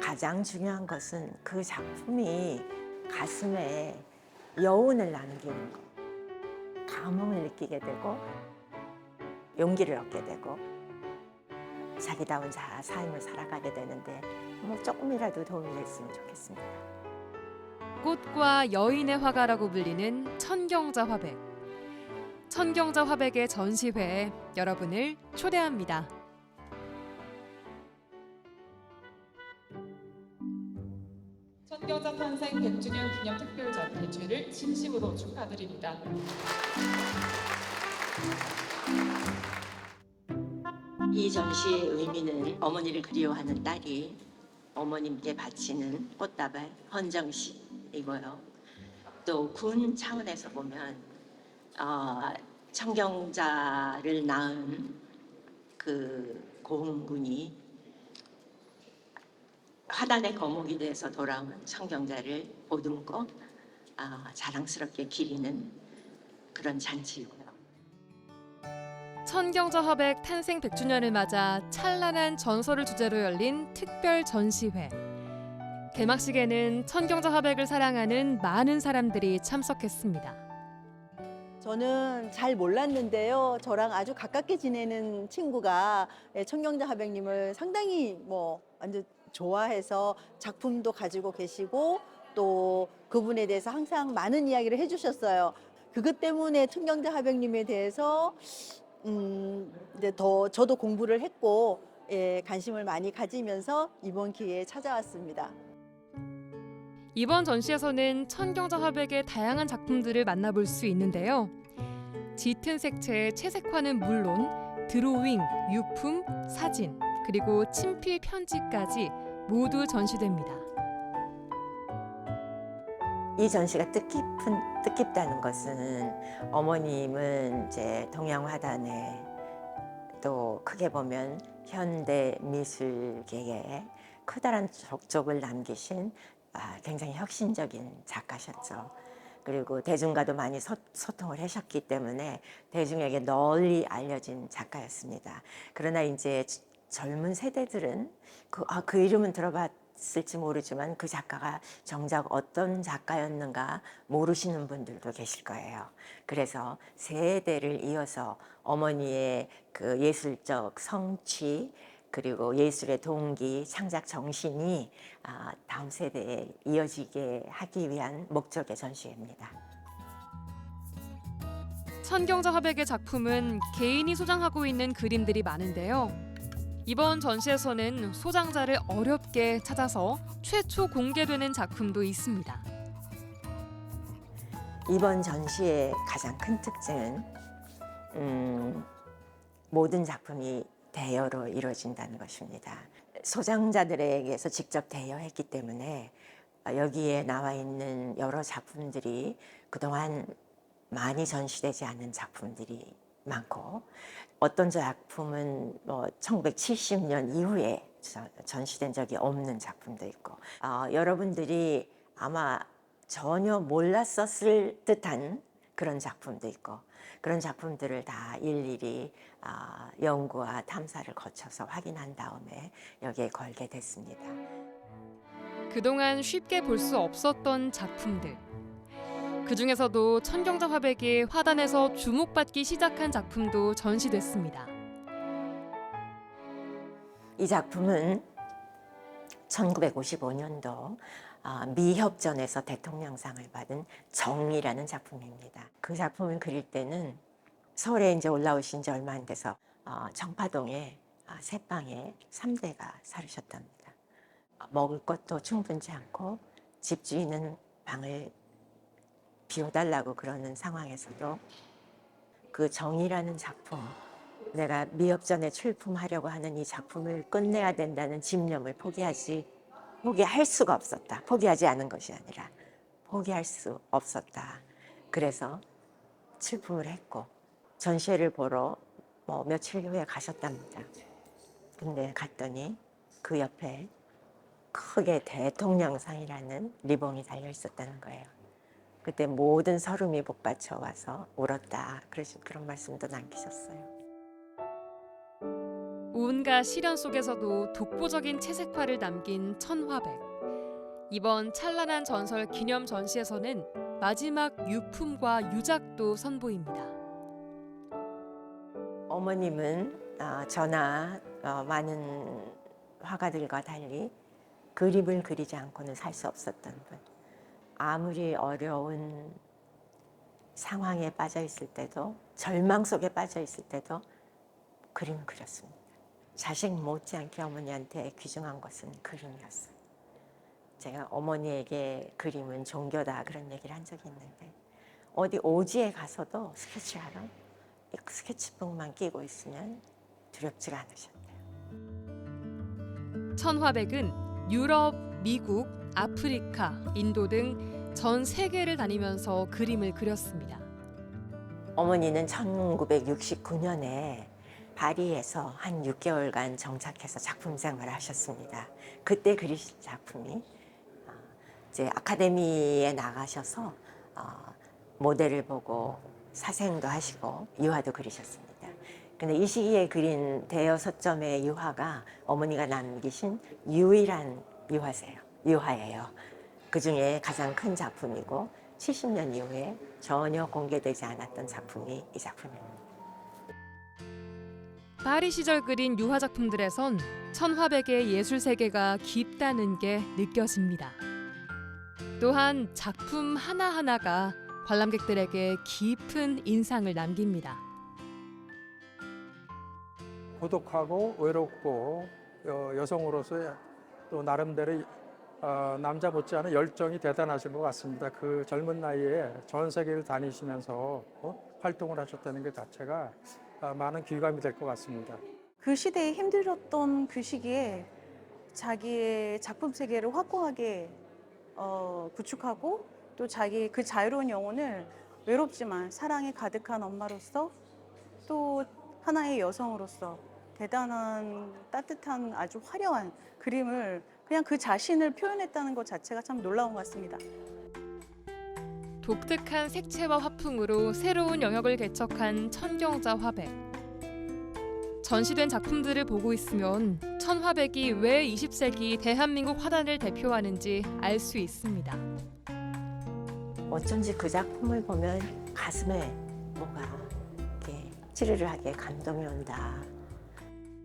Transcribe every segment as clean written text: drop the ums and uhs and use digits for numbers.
가장 중요한 것은 그 작품이 가슴에 여운을 남기는 것, 감흥을 느끼게 되고 용기를 얻게 되고 자기다운 삶을 살아가게 되는데 뭐 조금이라도 도움이 됐으면 좋겠습니다. 꽃과 여인의 화가라고 불리는 천경자 화백. 천경자 화백의 전시회에 여러분을 초대합니다. 천경자 탄생 100주년 기념 특별전 개최를 진심으로 축하드립니다. 이 전시의 의미는 어머니를 그리워하는 딸이 어머님께 바치는 꽃다발 헌정식이고요. 또 군 차원에서 보면 청경자를 낳은 그 고흥군이 화단의 거목이 돼서 돌아온 청경자를 보듬고 자랑스럽게 기리는 그런 잔치이고요. 천경자 화백 탄생 100주년을 맞아 찬란한 전설을 주제로 열린 특별 전시회. 개막식에는 천경자 화백을 사랑하는 많은 사람들이 참석했습니다. 저는 잘 몰랐는데요. 저랑 아주 가깝게 지내는 친구가 천경자 화백님을 상당히 완전 좋아해서 작품도 가지고 계시고 또 그분에 대해서 항상 많은 이야기를 해주셨어요. 그것 때문에 천경자 화백님에 대해서 이제 더 저도 공부를 했고 관심을 많이 가지면서 이번 기회에 찾아왔습니다. 이번 전시에서는 천경자 화백의 다양한 작품들을 만나볼 수 있는데요. 짙은 색채의 채색화는 물론 드로잉, 유품, 사진, 그리고 친필 편지까지 모두 전시됩니다. 이 전시가 뜻깊다는 것은 어머님은 이제 동양화단에 또 크게 보면 현대 미술계에 커다란 족적을 남기신 굉장히 혁신적인 작가셨죠. 그리고 대중과도 많이 소통을 하셨기 때문에 대중에게 널리 알려진 작가였습니다. 그러나 이제 젊은 세대들은 그 이름은 들어봤을지 모르지만 그 작가가 정작 어떤 작가였는가 모르시는 분들도 계실 거예요. 그래서 세대를 이어서 어머니의 그 예술적 성취 그리고 예술의 동기, 창작 정신이 다음 세대에 이어지게 하기 위한 목적의 전시회입니다. 천경자 화백의 작품은 개인이 소장하고 있는 그림들이 많은데요. 이번 전시에서는 소장자를 어렵게 찾아서 최초 공개되는 작품도 있습니다. 이번 전시의 가장 큰 특징은 모든 작품이 대여로 이루어진다는 것입니다. 소장자들에게서 직접 대여했기 때문에 여기에 나와 있는 여러 작품들이 그동안 많이 전시되지 않은 작품들이 많고 어떤 작품은 1970년 이후에 전시된 적이 없는 작품도 있고 여러분들이 아마 전혀 몰랐었을 듯한 그런 작품도 있고 그런 작품들을 다 일일이 연구와 탐사를 거쳐서 확인한 다음에 여기에 걸게 됐습니다. 그동안 쉽게 볼 수 없었던 작품들. 그중에서도 천경자 화백이 화단에서 주목받기 시작한 작품도 전시됐습니다. 이 작품은 1955년도 미협전에서 대통령상을 받은 정이라는 작품입니다. 그 작품을 그릴 때는 서울에 이제 올라오신 지 얼마 안 돼서 청파동에 새방에 3대가 살으셨답니다. 먹을 것도 충분치 않고 집주인은 방을 비워달라고 그러는 상황에서도 그 정이라는 작품, 내가 미협전에 출품하려고 하는 이 작품을 끝내야 된다는 집념을 포기할 수가 없었다. 포기하지 않은 것이 아니라 포기할 수 없었다. 그래서 출품을 했고 전시회를 보러 며칠 후에 가셨답니다. 근데 갔더니 그 옆에 크게 대통령상이라는 리본이 달려 있었다는 거예요. 그때 모든 서름이 복받쳐 와서 울었다. 그런 말씀도 남기셨어요. 온갖 시련 속에서도 독보적인 채색화를 남긴 천화백. 이번 찬란한 전설 기념 전시에서는 마지막 유품과 유작도 선보입니다. 어머님은 저나 많은 화가들과 달리 그림을 그리지 않고는 살 수 없었던 분. 아무리 어려운 상황에 빠져 있을 때도, 절망 속에 빠져 있을 때도 그림을 그렸습니다. 자식 못지않게 어머니한테 귀중한 것은 그림이었어요. 제가 어머니에게 그림은 종교다 그런 얘기를 한 적이 있는데, 어디 오지에 가서도 스케치하러 스케치북만 끼고 있으면 두렵지가 않으셨대요. 천화백은 유럽, 미국, 아프리카, 인도 등 전 세계를 다니면서 그림을 그렸습니다. 어머니는 1969년에 파리에서 한 6개월간 정착해서 작품 생활을 하셨습니다. 그때 그리신 작품이 이제 아카데미에 나가셔서 모델을 보고 사생도 하시고 유화도 그리셨습니다. 근데 이 시기에 그린 대여섯 점의 유화가 어머니가 남기신 유일한 유화예요. 그 중에 가장 큰 작품이고 70년 이후에 전혀 공개되지 않았던 작품이 이 작품입니다. 파리 시절 그린 유화 작품들에선 천화백의 예술 세계가 깊다는 게 느껴집니다. 또한 작품 하나하나가 관람객들에게 깊은 인상을 남깁니다. 고독하고 외롭고 여성으로서의 또 나름대로 남자 못지않은 열정이 대단하신 것 같습니다. 그 젊은 나이에 전 세계를 다니시면서 활동을 하셨다는 것 자체가 많은 귀감이 될 것 같습니다. 그 시대에 힘들었던 그 시기에 자기의 작품 세계를 확고하게 구축하고 또 자기 그 자유로운 영혼을 외롭지만 사랑에 가득한 엄마로서 또 하나의 여성으로서 대단한 따뜻한 아주 화려한 그림을 그냥 그 자신을 표현했다는 것 자체가 참 놀라운 것 같습니다. 독특한 색채와 화풍으로 새로운 영역을 개척한 천경자 화백. 전시된 작품들을 보고 있으면 천화백이 왜 20세기 대한민국 화단을 대표하는지 알 수 있습니다. 어쩐지 그 작품을 보면 가슴에 뭔가 이렇게 찌르르하게 감동이 온다.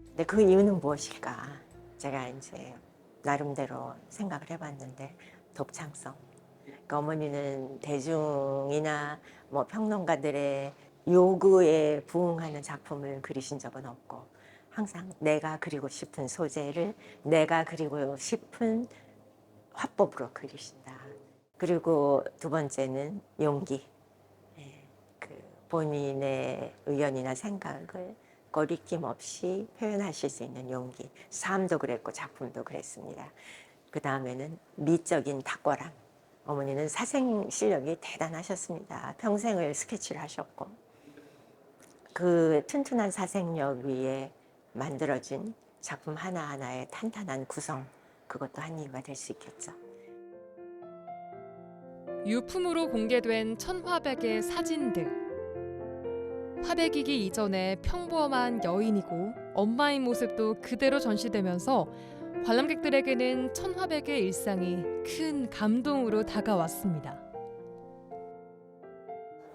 근데 그 이유는 무엇일까? 제가 이제 나름대로 생각을 해봤는데 독창성. 그러니까 어머니는 대중이나 뭐 평론가들의 요구에 부응하는 작품을 그리신 적은 없고 항상 내가 그리고 싶은 소재를 내가 그리고 싶은 화법으로 그리신다. 그리고 두 번째는 용기. 그 본인의 의견이나 생각을 거리낌 없이 표현하실 수 있는 용기. 삶도 그랬고 작품도 그랬습니다. 그 다음에는 미적인 탁월함. 어머니는 사생 실력이 대단하셨습니다. 평생을 스케치를 하셨고 그 튼튼한 사생력 위에 만들어진 작품 하나하나의 탄탄한 구성, 그것도 한 이유가 될 수 있겠죠. 유품으로 공개된 천화백의 사진들. 화백이기 이전에 평범한 여인이고 엄마인 모습도 그대로 전시되면서 관람객들에게는 천화백의 일상이 큰 감동으로 다가왔습니다.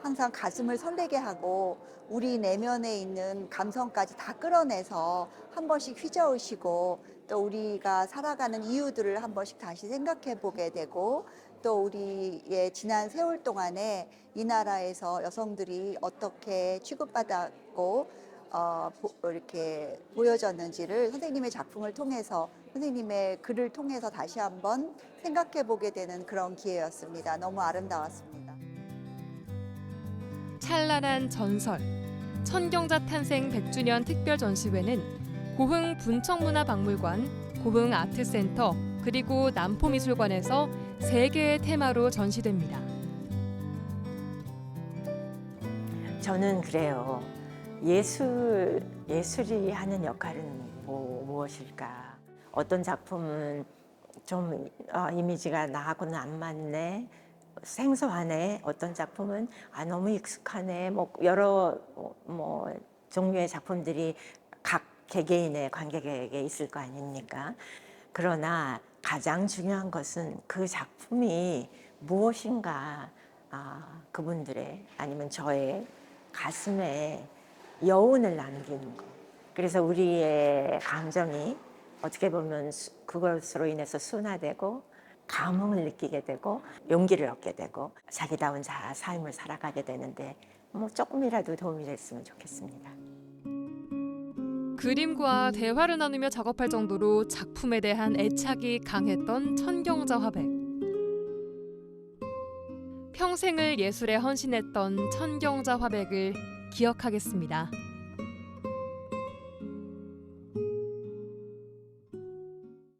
항상 가슴을 설레게 하고 우리 내면에 있는 감성까지 다 끌어내서 한 번씩 휘저으시고 또 우리가 살아가는 이유들을 한 번씩 다시 생각해 보게 되고 또 우리의 지난 세월 동안에 이 나라에서 여성들이 어떻게 취급받았고 이렇게 보여졌는지를 선생님의 작품을 통해서 선생님의 글을 통해서 다시 한번 생각해 보게 되는 그런 기회였습니다. 너무 아름다웠습니다. 찬란한 전설, 천경자 탄생 100주년 특별 전시회는 고흥 분청문화박물관, 고흥 아트센터, 그리고 남포미술관에서 3개의 테마로 전시됩니다. 저는 그래요. 예술이 하는 역할은 무엇일까? 어떤 작품은 좀 이미지가 나하고는 안 맞네, 생소하네. 어떤 작품은 너무 익숙하네. 뭐 여러 종류의 작품들이 각 개개인의 관객에게 있을 거 아닙니까? 그러나 가장 중요한 것은 그 작품이 무엇인가 그분들의 아니면 저의 가슴에 여운을 남기는 것. 그래서 우리의 감정이 어떻게 보면 그것으로 인해서 순화되고 감흥을 느끼게 되고 용기를 얻게 되고 자기다운 삶을 살아가게 되는데 뭐 조금이라도 도움이 됐으면 좋겠습니다. 그림과 대화를 나누며 작업할 정도로 작품에 대한 애착이 강했던 천경자 화백. 평생을 예술에 헌신했던 천경자 화백을 기억하겠습니다.